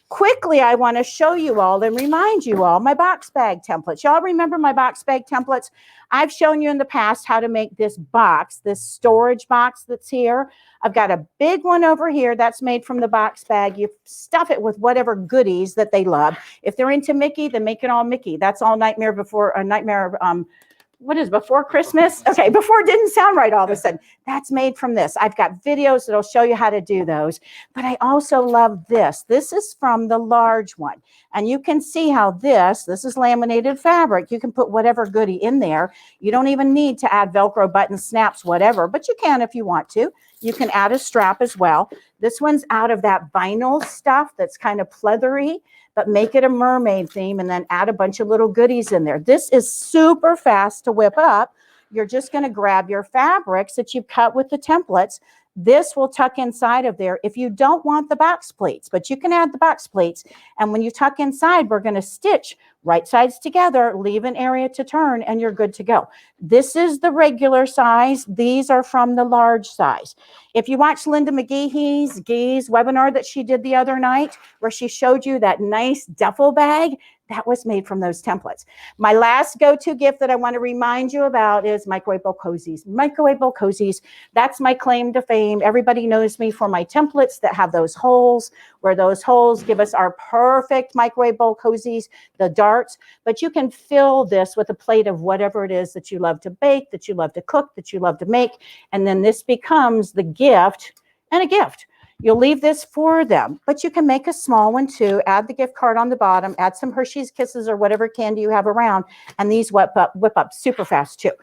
Quickly, I want to show you all and remind you all my box bag templates. Y'all remember my box bag templates? I've shown you in the past how to make this box, this storage box that's here. I've got a big one over here that's made from the box bag. You stuff it with whatever goodies that they love. If they're into Mickey, then make it all Mickey. That's all Nightmare Before Before Christmas? Okay, before didn't sound right all of a sudden. That's made from this. I've got videos that'll show you how to do those. But I also love this. This is from the large one. And you can see how this is laminated fabric. You can put whatever goodie in there. You don't even need to add Velcro buttons, snaps, whatever, but you can if you want to. You can add a strap as well. This one's out of that vinyl stuff that's kind of pleathery, but make it a mermaid theme and then add a bunch of little goodies in there. This is super fast to whip up. You're just going to grab your fabrics that you've cut with the templates. This will tuck inside of there if you don't want the box pleats, but you can add the box pleats. And when you tuck inside, we're going to stitch right sides together, leave an area to turn, and you're good to go. This is the regular size. These are from the large size. If you watch Linda McGee's webinar that she did the other night, where she showed you that nice duffel bag, that was made from those templates. My last go-to gift that I want to remind you about is microwave bowl cozies. Microwave bowl cozies, that's my claim to fame. Everybody knows me for my templates that have those holes, where those holes give us our perfect microwave bowl cozies, the darts. But you can fill this with a plate of whatever it is that you love to bake, that you love to cook, that you love to make. And then this becomes the gift and a gift. You'll leave this for them, but you can make a small one too. Add the gift card on the bottom, add some Hershey's Kisses or whatever candy you have around, and these whip up super fast too.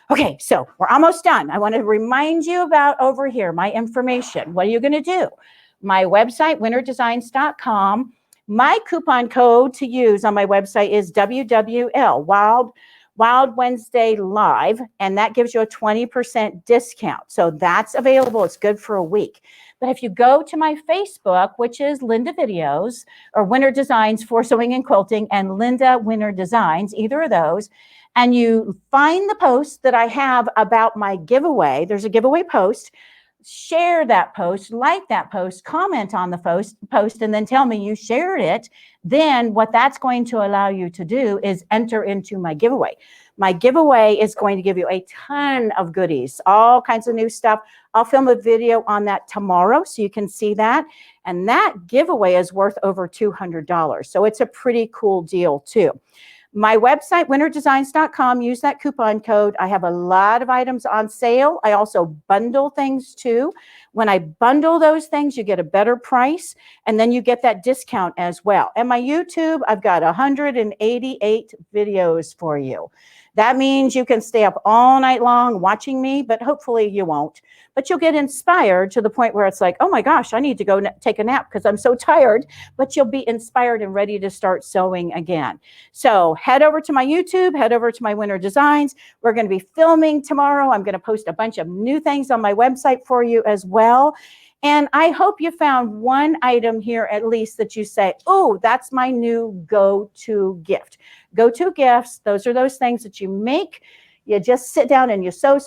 Okay, so we're almost done. I want to remind you about over here, my information. What are you going to do? My website, winterdesigns.com. My coupon code to use on my website is WWL, Wild Wednesday Live, and that gives you a 20% discount. So that's available. It's good for a week. But if you go to my Facebook, which is Linda Videos or Winter Designs for Sewing and Quilting and Linda Winter Designs, either of those, and you find the post that I have about my giveaway, there's a giveaway post, share that post, like that post, comment on the post, and then tell me you shared it. Then what that's going to allow you to do is enter into my giveaway. My giveaway is going to give you a ton of goodies, all kinds of new stuff. I'll film a video on that tomorrow so you can see that. And that giveaway is worth over $200. So it's a pretty cool deal too. My website, winterdesigns.com, use that coupon code. I have a lot of items on sale. I also bundle things too. When I bundle those things, you get a better price, and then you get that discount as well. And my YouTube, I've got 188 videos for you. That means you can stay up all night long watching me, but hopefully you won't. But you'll get inspired to the point where it's like, oh my gosh, I need to go take a nap because I'm so tired. But you'll be inspired and ready to start sewing again. So head over to my YouTube, head over to my Winter Designs. We're going to be filming tomorrow. I'm going to post a bunch of new things on my website for you as well. And I hope you found one item here at least that you say, oh, that's my new go-to gift. Go-to gifts, those are those things that you make. You just sit down and you sew,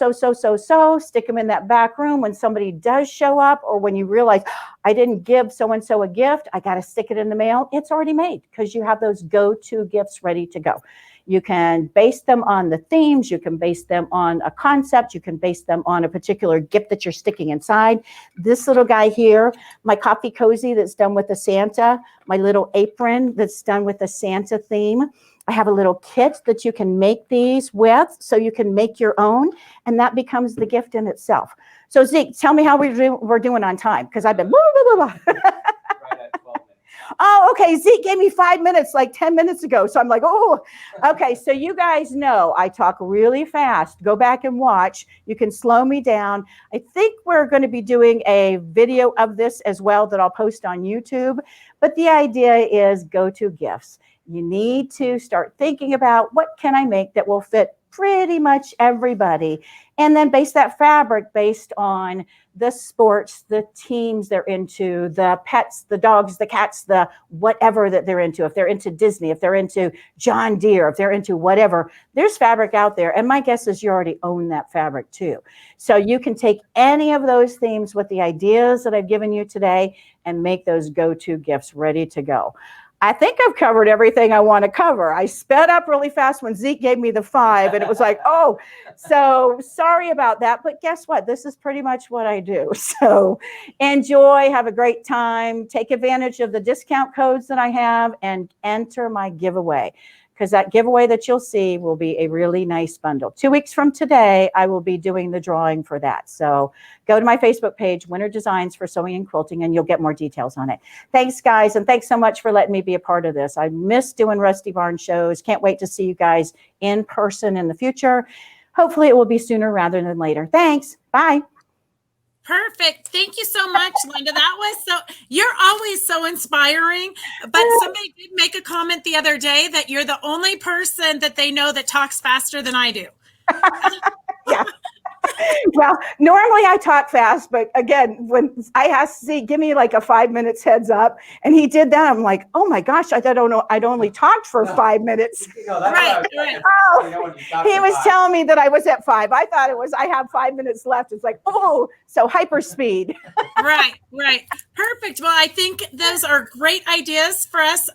stick them in that back room when somebody does show up, or when you realize, I didn't give so-and-so a gift, I got to stick it in the mail. It's already made because you have those go-to gifts ready to go. You can base them on the themes. You can base them on a concept. You can base them on a particular gift that you're sticking inside. This little guy here, my coffee cozy that's done with a Santa, my little apron that's done with a Santa theme. I have a little kit that you can make these with, so you can make your own, and that becomes the gift in itself. So Zeke, tell me how we're doing on time, because I've been blah, blah, blah, blah. Right at 12 minutes. Oh, okay. Zeke gave me 5 minutes like 10 minutes ago. So I'm like, oh, okay. So you guys know I talk really fast. Go back and watch. You can slow me down. I think we're going to be doing a video of this as well that I'll post on YouTube. But the idea is go-to gifts. You need to start thinking about what can I make that will fit pretty much everybody. And then base that fabric based on the sports, the teams they're into, the pets, the dogs, the cats, the whatever that they're into. If they're into Disney, if they're into John Deere, if they're into whatever, there's fabric out there. And my guess is you already own that fabric too. So you can take any of those themes with the ideas that I've given you today and make those go-to gifts ready to go. I think I've covered everything I want to cover. I sped up really fast when Zeke gave me the 5 and it was like, oh, so sorry about that. But guess what? This is pretty much what I do. So enjoy, have a great time, take advantage of the discount codes that I have and enter my giveaway. Because that giveaway that you'll see will be a really nice bundle. 2 weeks from today, I will be doing the drawing for that. So go to my Facebook page, Winter Designs for Sewing and Quilting, and you'll get more details on it. Thanks, guys, and thanks so much for letting me be a part of this. I miss doing Rusty Barn shows. Can't wait to see you guys in person in the future. Hopefully it will be sooner rather than later. Thanks. Bye. Perfect. Thank you so much, Linda. That was you're always so inspiring. But somebody did make a comment the other day that you're the only person that they know that talks faster than I do. Yeah. Well, normally I talk fast, but again, when I asked Zeke, give me like a 5 minutes heads up, and he did that, I'm like, oh my gosh, I'd only talked for 5 minutes. Right. Oh, he was telling me that I was at 5. I thought it was, I have 5 minutes left. It's like, oh, so hyper speed. Right. Perfect. Well, I think those are great ideas for us.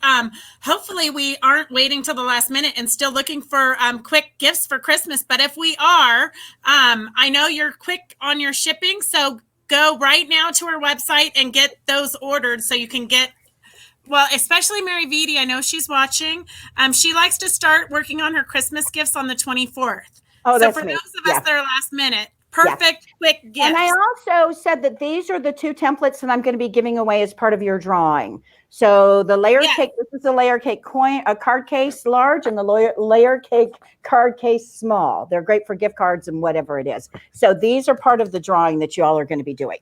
Hopefully we aren't waiting till the last minute and still looking for quick gifts for Christmas. But if we are, I know you're quick on your shipping, so go right now to our website and get those ordered so you can get, well, especially Mary Vitti. I know she's watching. She likes to start working on her Christmas gifts on the 24th. Oh, so that's for me. those of us that are last minute, perfect, quick gifts. And I also said that these are the 2 templates that I'm going to be giving away as part of your drawing. So the layer cake, this is a layer cake card case large, and the layer cake card case small. They're great for gift cards and whatever it is. So these are part of the drawing that you all are going to be doing.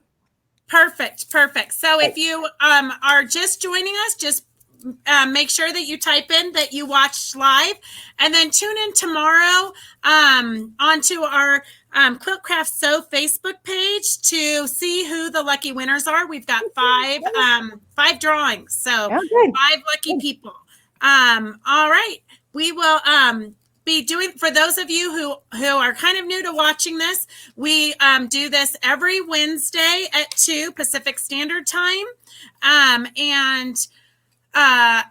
Perfect. So if you are just joining us, just make sure that you type in that you watched live, and then tune in tomorrow onto our Quiltcraft Sew Facebook page to see who the lucky winners are. We've got 5 drawings, so 5 lucky people. All right, we will be doing, for those of you who are kind of new to watching this, we do this every Wednesday at 2 Pacific Standard Time, and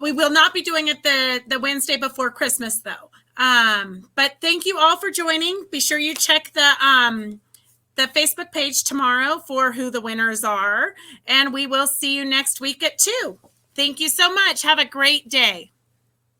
we will not be doing it the Wednesday before Christmas, though. But thank you all for joining. Be sure you check the Facebook page tomorrow for who the winners are, and we will see you next week at 2. Thank you so much. Have a great day.